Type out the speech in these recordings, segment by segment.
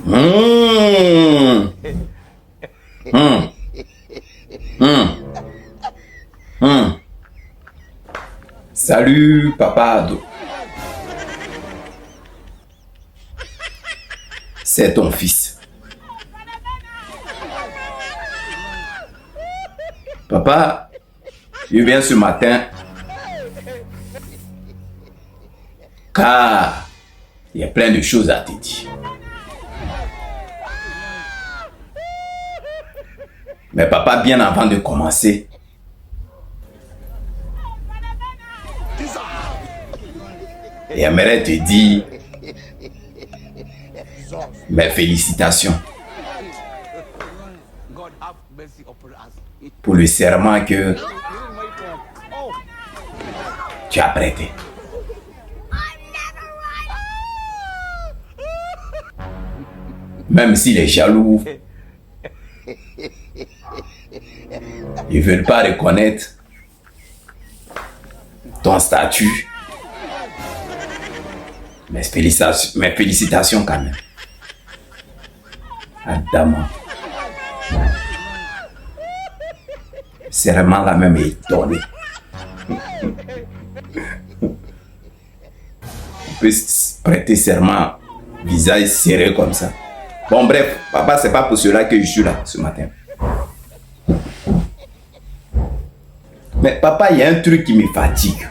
Mmh. Mmh. Mmh. Mmh. Salut, papa Ado. C'est ton fils. Papa, je viens ce matin car il y a plein de choses à te dire. Mais papa, bien avant de commencer, j'aimerais te dire mes félicitations pour le serment que tu as prêté. Même si les jaloux ne veulent pas reconnaître ton statut, mes félicitations quand même. Adama. Serment la même étonné. On peut prêter serment visage serré comme ça. Bon bref, papa, c'est pas pour cela que je suis là ce matin. Mais papa, il y a un truc qui me fatigue.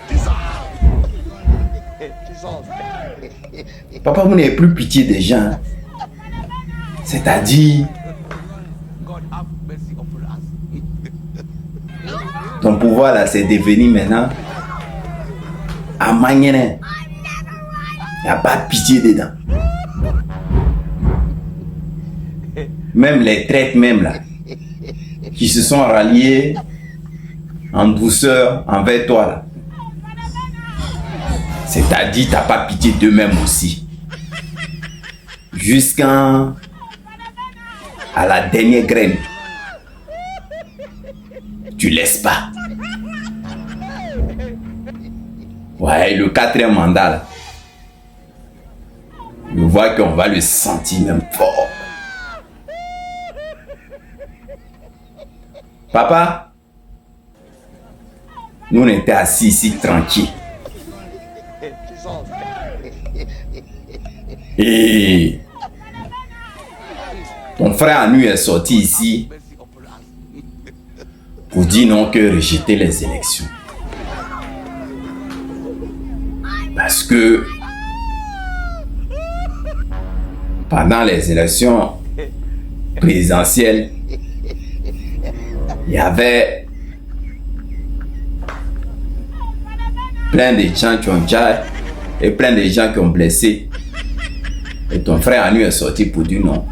Papa, vous n'avez plus pitié des gens. C'est-à-dire, ton pouvoir là, c'est devenu maintenant à manière. Il n'y a pas de pitié dedans. Même les traites même là, qui se sont ralliés en douceur envers toi là. C'est-à-dire, tu n'as pas pitié d'eux-mêmes aussi. Jusqu'à la dernière graine. Tu laisses pas. Ouais, le 4e mandat là. Je vois qu'on va le sentir même fort. Papa, nous on était assis ici tranquilles. Et ton frère Anu est sorti ici pour dire non que rejeter les élections. Parce que pendant les élections présidentielles, il y avait plein de gens qui ont déjà et plein de gens qui ont blessé. Et ton frère Anu est sorti pour dire non.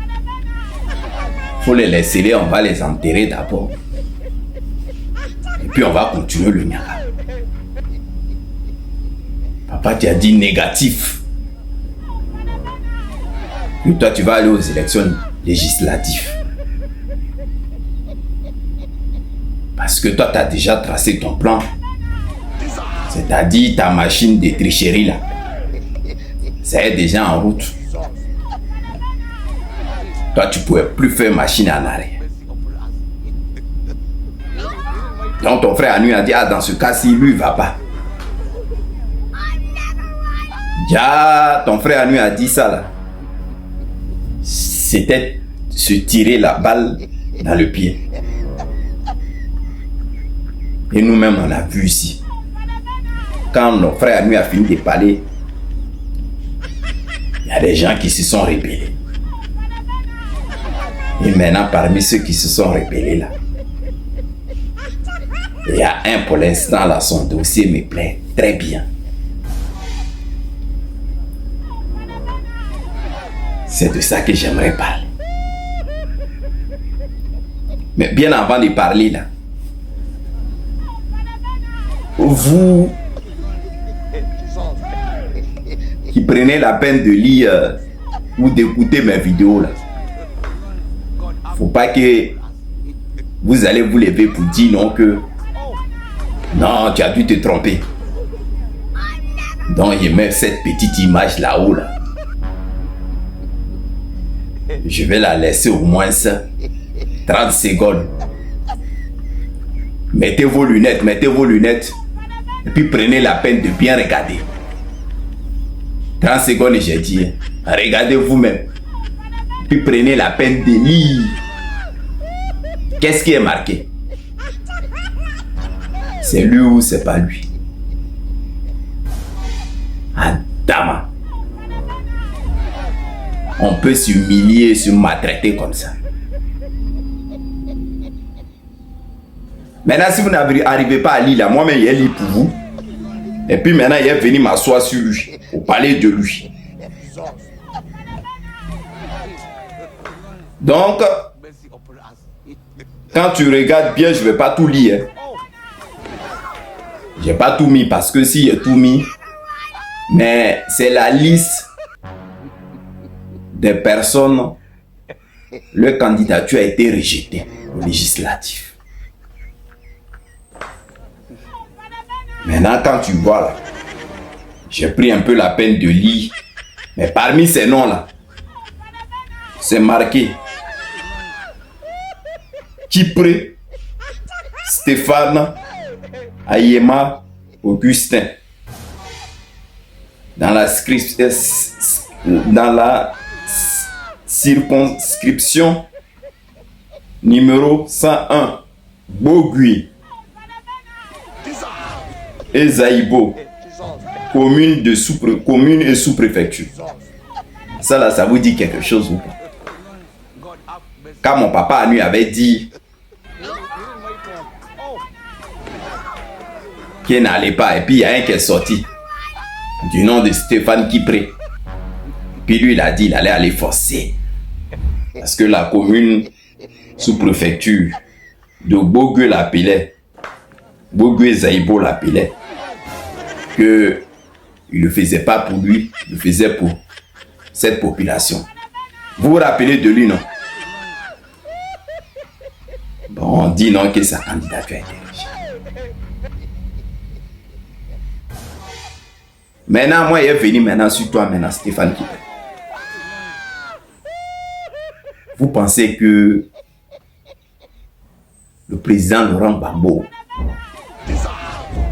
Faut les laisser, on va les enterrer d'abord. Et puis on va continuer le Niaka. Papa, tu as dit négatif. Et toi, tu vas aller aux élections législatives. Parce que toi, tu as déjà tracé ton plan. C'est-à-dire ta machine de tricherie là. Ça est déjà en route. Toi, tu ne pouvais plus faire machine en arrière. Donc ton frère Anu a dit, ah, dans ce cas-ci, lui, il ne va pas. Déjà, ton frère Anu a dit ça là. C'était se tirer la balle dans le pied. Et nous-mêmes, on a vu ici. Quand nos frères Anu a fini de parler, il y a des gens qui se sont rébellés. Et maintenant, parmi ceux qui se sont rébellés là, il y a un pour l'instant là, son dossier me plaît très bien. C'est de ça que j'aimerais parler. Mais bien avant de parler là, vous qui prenez la peine de lire ou d'écouter mes vidéos là, faut pas que vous allez vous lever pour dire non que non, tu as dû te tromper. Donc je mets cette petite image là-haut là. Je vais la laisser au moins 30 secondes. Mettez vos lunettes, et puis prenez la peine de bien regarder. 30 secondes, j'ai dit. Regardez vous-même. Puis prenez la peine de lire. Qu'est-ce qui est marqué? C'est lui ou c'est pas lui? Adama. On peut s'humilier, se maltraiter comme ça. Maintenant, si vous n'arrivez pas à lire là, moi-même, il lit pour vous. Et puis maintenant, il est venu m'asseoir sur lui, pour parler de lui. Donc, quand tu regardes bien, je ne vais pas tout lire. Je n'ai pas tout mis parce que si j'ai tout mis, mais c'est la liste des personnes, leur candidature a été rejetée au législatif. Maintenant, quand tu vois là, j'ai pris un peu la peine de lire, mais parmi ces noms-là, c'est marqué Kipré, Stéphane, Ayema, Augustin. Dans la circonscription numéro 101, Bogui, Ezaïbo, commune et sous-préfecture. Ça là, ça vous dit quelque chose ou pas? Quand mon papa lui avait dit qu'il n'allait pas, et puis il y a un qui est sorti du nom de Stéphane Kipré. Puis lui, il a dit qu'il allait aller forcer. Parce que la commune sous-préfecture de Bogue l'appelait, Bogue Zaïbo l'appelait, que il ne le faisait pas pour lui, il le faisait pour cette population. Vous vous rappelez de lui, non? Bon, on dit non que sa candidature a été rejetée. Maintenant, moi, il est venu maintenant sur toi, maintenant, Stéphane Kipré. Vous pensez que le président Laurent Gbagbo,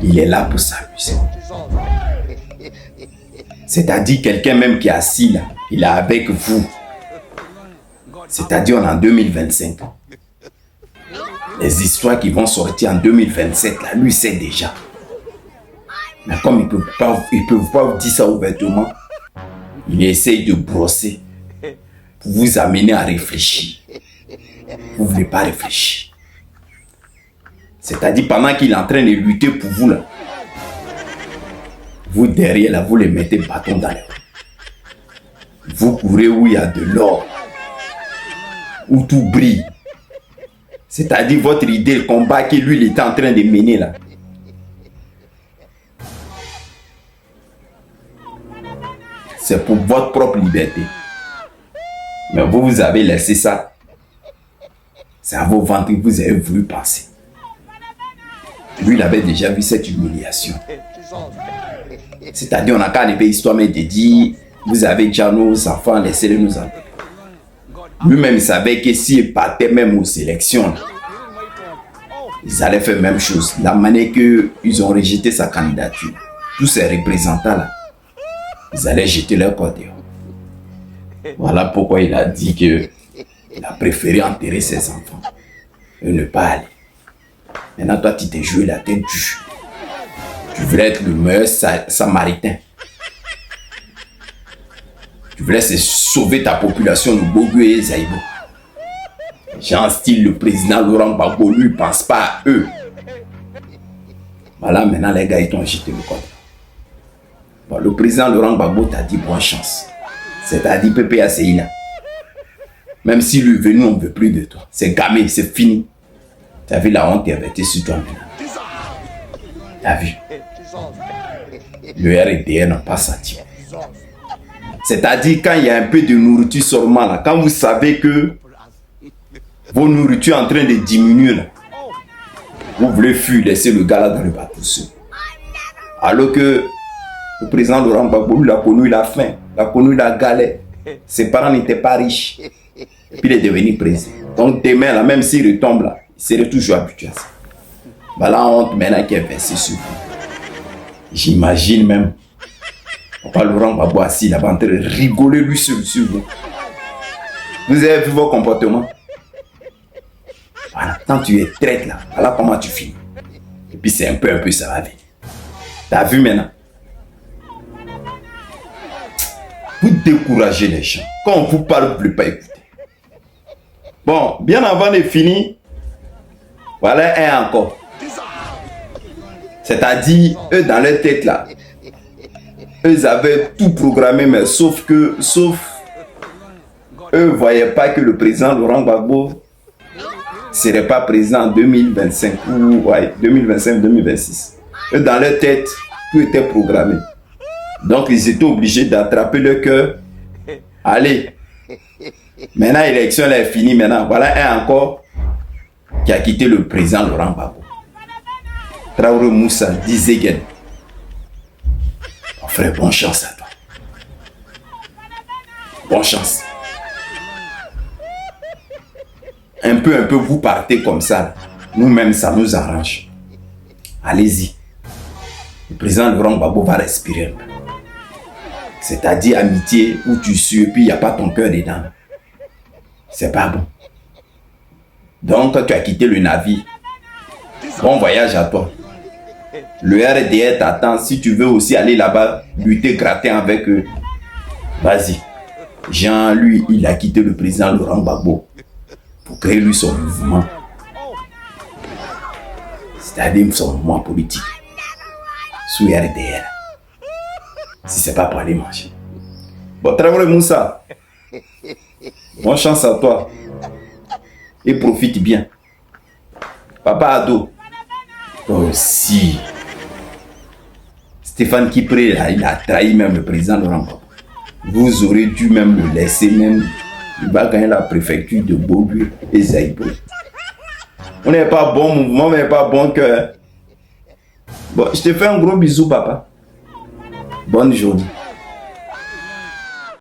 il est là pour s'amuser? C'est-à-dire quelqu'un même qui est assis là, il est avec vous. C'est-à-dire en 2025. Les histoires qui vont sortir en 2027, là, lui sait déjà. Mais comme il ne peut pas vous dire ça ouvertement, il essaye de brosser pour vous amener à réfléchir. Vous ne voulez pas réfléchir. C'est-à-dire pendant qu'il est en train de lutter pour vous là, vous derrière là, vous les mettez bâton dans les roues. Vous courez où il y a de l'or, où tout brille. C'est-à-dire votre idée, le combat que lui il était en train de mener là. C'est pour votre propre liberté. Mais vous avez laissé ça. C'est à vos ventres que vous avez voulu passer. Lui, il avait déjà vu cette humiliation. C'est-à-dire, on n'a qu'à lever l'histoire, mais de dire, vous avez déjà nos enfants, laissez-les nous enlever. Lui-même, il savait que s'il partait même aux élections, ils allaient faire la même chose. La manière qu'ils ont rejeté sa candidature, tous ces représentants-là, ils allaient jeter leur corps dehors. Voilà pourquoi il a dit qu'il a préféré enterrer ses enfants et ne pas aller. Maintenant, toi, tu t'es joué la tête du jeu. Tu voulais être le meilleur samaritain. Tu voulais sauver ta population de Bogue et Zaïbo. Genre style le président Laurent Gbagbo, lui, ne pense pas à eux. Voilà, maintenant, les gars, ils t'ont jeté le corps. Bon, le président Laurent Gbagbo t'a dit bonne chance. C'est-à-dire Pépé Asseïla. Même si lui est venu, on ne veut plus de toi. C'est gamé, c'est fini. Tu as vu la honte qui avait été sur toi maintenant. Tu as vu. Le RDR n'a pas senti. C'est-à-dire quand il y a un peu de nourriture seulement là, quand vous savez que vos nourritures sont en train de diminuer là, vous voulez fuir, laisser le gars là dans le bateau seul. Alors que le président Laurent Gbagbo, il a connu la faim, il a connu la galère. Ses parents n'étaient pas riches. Et puis il est devenu président. Donc demain, là, même s'il retombe là, il serait toujours habitué à ça. Voilà la honte maintenant qui est versée sur vous. J'imagine même Papa Laurent Gbagbo assis là-bas en train de rigoler lui seul sur vous. Vous avez vu vos comportements? Voilà, quand tu es traître là, voilà comment tu finis. Et puis c'est un peu ça va venir. T'as vu maintenant? Vous découragez les gens. Quand on vous parle, vous ne voulez pas écouter. Bon, bien avant de finir, voilà un encore. C'est-à-dire, eux dans leur tête là, eux avaient tout programmé, mais sauf eux ne voyaient pas que le président Laurent Gbagbo ne serait pas président en 2025 ou 2025-2026. Eux dans leur tête, tout était programmé. Donc ils étaient obligés d'attraper le cœur. Allez, maintenant l'élection est finie maintenant. Voilà un encore qui a quitté le président Laurent Gbagbo. Traoré Moussa Dizegen. Mon frère, bonne chance à toi. Bonne chance. Un peu, vous partez comme ça. Nous-mêmes, ça nous arrange. Allez-y. Le président Laurent Gbagbo va respirer un peu. C'est-à-dire amitié où tu suis et puis il n'y a pas ton cœur dedans. C'est pas bon. Donc, tu as quitté le navire. Bon voyage à toi. Le RDR t'attend. Si tu veux aussi aller là-bas, lutter, gratter avec eux, vas-y. Jean, lui, il a quitté le président Laurent Gbagbo pour créer lui son mouvement. C'est-à-dire son mouvement politique. Sous RDR. Si c'est pas pour aller manger. Bon, Traoré Moussa. Bonne chance à toi. Et profite bien. Papa Ado. Toi aussi. Stéphane Kipré, là, il a trahi même le président Laurent Gbagbo. Vous aurez dû même le laisser même. Il va gagner la préfecture de Bobu et Zaïbo. On n'est pas bon mouvement, mais pas bon cœur. Bon, je te fais un gros bisou, papa. Bonne journée.